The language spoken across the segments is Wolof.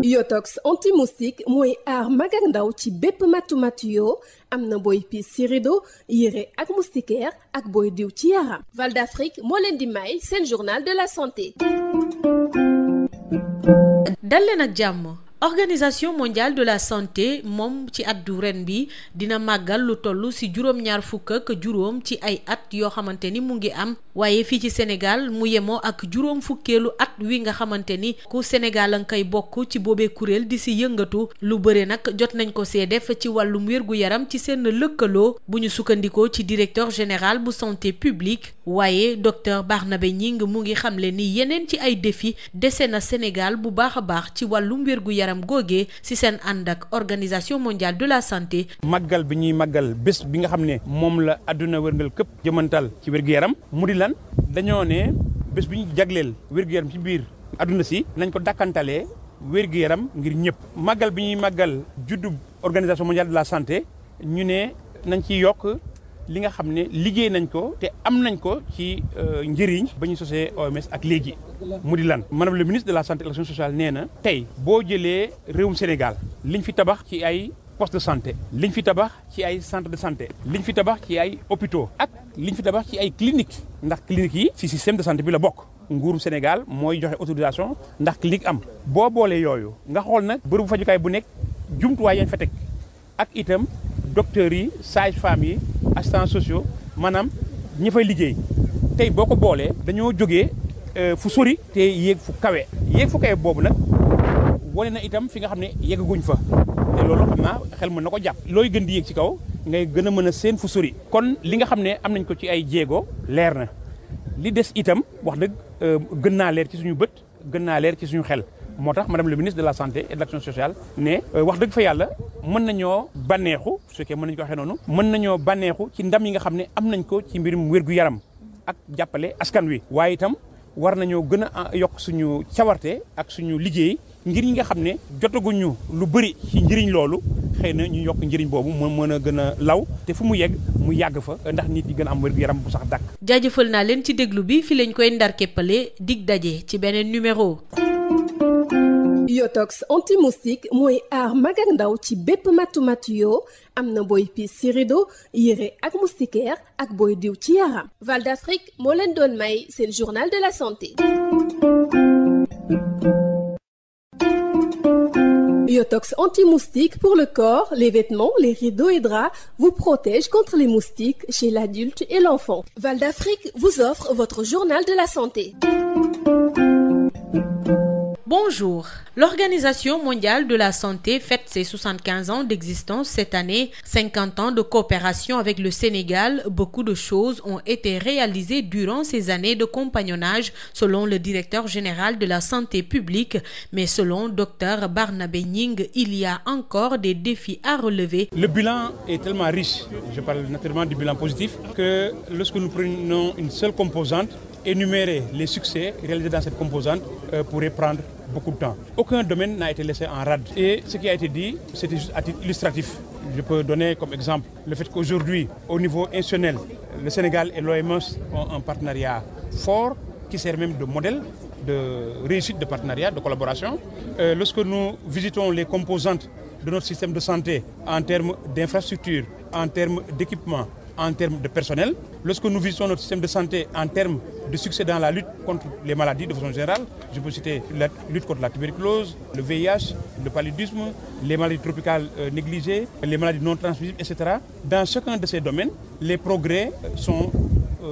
Yotox anti-moustique mooy aar mag ak ndaw ci bépp matu-matu yoo am na booy piis ci rido yére ak moustiquaire ak booy diw ci yaram. Val d'Afrique moo leen di may seen journal de la santé. dal leen ak jàmm. Organisation mondiale de la santé moom ci at du ren bi dina màggal lu toll ci juróom-ñaar fukk ak juróom ci ay at yoo xamante ni mu ngi am waaye fii ci Sénégal mu yemoo ak juróom fukkeelu at wi nga xamante ni ku Sénégal a nga koy bokk ci boobee kuréel di ci yëngatu lu bëre nag jot nañ ko see def ci wàllum wér-gu-yaram ci seen lëkkaloo bu ñu sukkandikoo ci directeur général bu santé publique waaye docteur Barnabé Gningue mu ngi xamle ni yeneen ci ay défi dese na Sénégal bu baax a baax ci wàllum wér-gu-yaram googee ci seen ànd ak organisation mondiale de la santé. màggal bi ñuy màggal bés bi nga xam ne moom la àdduna wërngal këpp jëmantal ci wér-gu-yaram mu di lan dañoo ne bés bi ñu jagleel wér-gu-yaram ci biir àdduna si nañ ko dàkkantalee wér-gu-yaram ngir ñëpp. màggal bi ñuy màggal juddu organisation mondiale de la santé ñu ne nañ ci yokk li nga xam ne liggéey nañ ko te am nañ ko ci njëriñ ba ñu sosee OMS ak léegi mu di lan madame le ministre de la santé et de l'action sociale nee na tey boo jëlee réewum Sénégal liñ fi tabax ci ay poste de santé liñ fi tabax ci ay centre de santé liñ fi tabax ci ay hôpitaux ak liñ fi tabax ci ay cliniques ndax cliniques yi ci système de santé bi la bokk nguurum Sénégal mooy joxe autorisation ndax clinique am boo boolee yooyu nga xool nag bërëbu fajukaay bu nekk jumtuwaay yañ fa teg ak itam docteurs yi sages-femmes yi assistants sociaux maanaam ñi fay liggéey tey boo ko boolee dañoo jógee fu sori te yéeg fu kawe boobu nag wane na itam fi nga xam ne yeggaguñ fa te loolu xam naa xel mën na ko jàpp looy gën di yéeg ci kaw ngay gën a mën a seen fu sori kon li nga xam ne am nañ ko ci ay jéego leer na li des itam wax dëgg gën naa leer ci suñu bët gën naa leer ci suñu xel moo tax madame le ministre de la santé et de l'action sociale ne wax dëgg fa yàlla mën nañoo bànneexu su fekkee mën nañu ko waxee noonu mën nañoo bànneexu ci ndam yi nga xam ne am nañ ko ci mbirum wér-gu-yaram ak jàppale askan wi waaye itam war nañoo gën a yokk suñu cawarte ak suñu liggéey ngir ñi nga xam ne jotaguñu lu bëri ci njëriñ loolu xëy na ñu yokk njëriñ boobu mu mën a gën a law te fu mu yegg mu yàgg fa ndax nit ñi gën a am wér-gu-yaram bu sax dàkk. jaajëfal naa leen ci déglu bi fi lañ koy ndar képpale dig daje ci beneen numéro. Yotox anti-moustique mooy aar mag ak ndaw ci bépp matu-matu yoo am na booy piis ci rido yére ak moustiquaire ak booy diw ci yaram. Val d'Afrique moo leen doon may seen journal de la santé. Yotox anti-moustique pour le corps, les vêtements, les rideaux et draps vous protège contre les moustiques chez l'adulte et l'enfant. Val d'Afrique vous offre votre journal de la santé. Bonjour. L'Organisation mondiale de la santé fête ses 75 ans d'existence cette année, 50 ans de coopération avec le Sénégal. Beaucoup de choses ont été réalisées durant ces années de compagnonnage, selon le directeur général de la santé publique. Mais selon Dr Barnabé Gningue, il y a encore des défis à relever. Le bilan est tellement riche, je parle naturellement du bilan positif, que lorsque nous prenons une seule composante, énumérer les succès réalisés dans cette composante pourrait prendre beaucoup de temps. Aucun domaine n'a été laissé en rade. Et ce qui a été dit, c'était juste à titre illustratif. Je peux donner comme exemple le fait qu'aujourd'hui, au niveau institutionnel, le Sénégal et l'OMS ont un partenariat fort qui sert même de modèle de réussite de partenariat, de collaboration. Lorsque nous visitons les composantes de notre système de santé en termes d'infrastructures, en termes d'équipement, en termes de personnel, lorsque nous visitons notre système de santé en termes de succès dans la lutte contre les maladies de façon générale, je peux citer la lutte contre la tuberculose, le VIH, le paludisme, les maladies tropicales négligées, les maladies non transmissibles, etc. Dans chacun de ces domaines, les progrès sont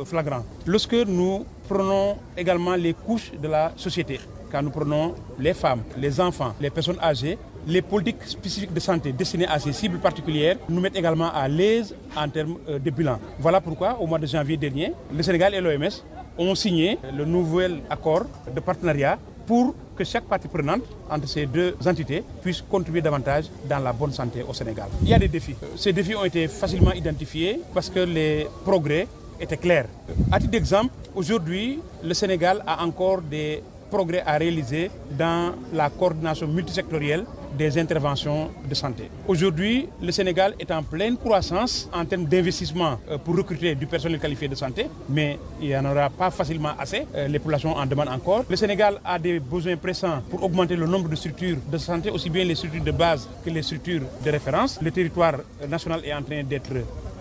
flagrants. Lorsque nous prenons également les couches de la société, quand nous prenons les femmes, les enfants, les personnes âgées, les politiques spécifiques de santé destinées à ces cibles particulières nous mettent également à l'aise en termes de bilan. Voilà pourquoi, au mois de janvier dernier, le Sénégal et l'OMS ont signé le nouvel accord de partenariat pour que chaque partie prenante entre ces deux entités puisse contribuer davantage dans la bonne santé au Sénégal. Il y a des défis. Ces défis ont été facilement identifiés parce que les progrès étaient clairs. À titre d'exemple, aujourd'hui, le Sénégal a encore des progrès à réaliser dans la coordination multisectorielle des interventions de santé. Aujourd'hui, le Sénégal est en pleine croissance en termes d'investissement pour recruter du personnel qualifié de santé, mais il n'y en aura pas facilement assez. Les populations en demandent encore. Le Sénégal a des besoins pressants pour augmenter le nombre de structures de santé, aussi bien les structures de base que les structures de référence. Le territoire national est en train d'être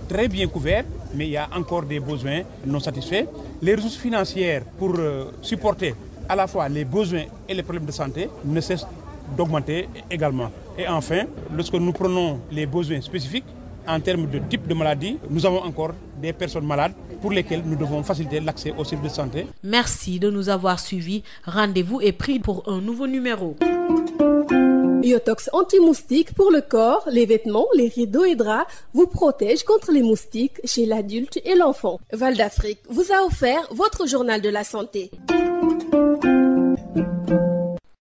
très bien couvert, mais il y a encore des besoins non satisfaits. Les ressources financières pour supporter à la fois les besoins et les problèmes de santé ne cessent d'augmenter également. Et enfin, lorsque nous prenons les besoins spécifiques en termes de type de maladie, nous avons encore des personnes malades pour lesquelles nous devons faciliter l'accès aux services de santé. Merci de nous avoir suivis. Rendez-vous est pris pour un nouveau numéro. Yotox anti-moustique pour le corps, les vêtements, les rideaux et draps vous protège contre les moustiques chez l'adulte et l'enfant. Val d'Afrique vous a offert votre journal de la santé.